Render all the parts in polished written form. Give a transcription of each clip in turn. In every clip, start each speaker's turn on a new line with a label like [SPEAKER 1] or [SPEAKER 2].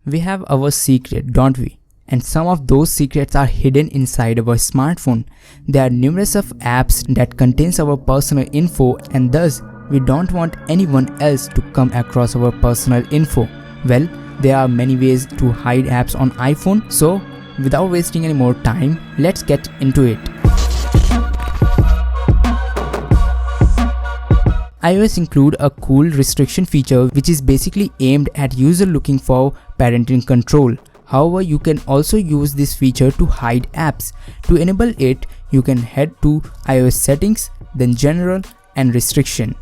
[SPEAKER 1] We have our secret, don't we? And some of those secrets are hidden inside our smartphone. There are numerous of apps that contains our personal info, and thus we don't want anyone else to come across our personal info. Well, there are many ways to hide apps on iPhone, so without wasting any more time, let's get into it. iOS include a cool restriction feature which is basically aimed at user looking for parental control. However, you can also use this feature to hide apps. To enable it, you can head to iOS settings, then general and restriction.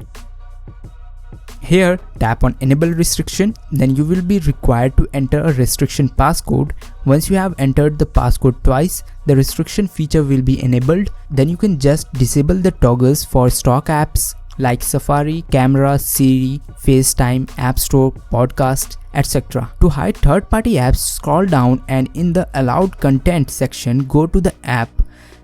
[SPEAKER 1] Here, tap on enable restriction, then you will be required to enter a restriction passcode. Once you have entered the passcode twice, the restriction feature will be enabled. Then you can just disable the toggles for stock apps like Safari, Camera, Siri, FaceTime, App Store, Podcast, etc. To hide third-party apps, scroll down and in the allowed content section, go to the app.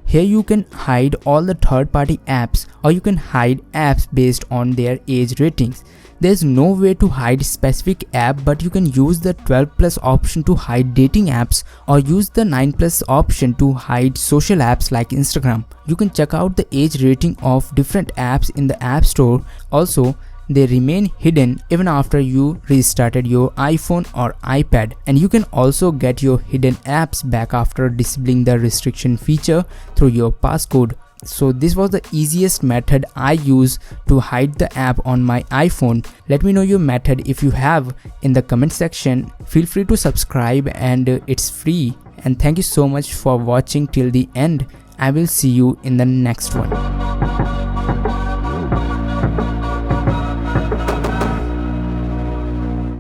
[SPEAKER 1] Here you can hide all the third-party apps, or you can hide apps based on their age ratings. There is no way to hide specific app, but you can use the 12+ option to hide dating apps, or use the 9+ option to hide social apps like Instagram. You can check out the age rating of different apps in the App Store. Also, they remain hidden even after you restarted your iPhone or iPad, and you can also get your hidden apps back after disabling the restriction feature through your passcode. So this was the easiest method I use to hide the app on my iPhone. Let me know your method if you have in the comment section. Feel free to subscribe, and it's free. And thank you so much for watching till the end. I will see you in the next one.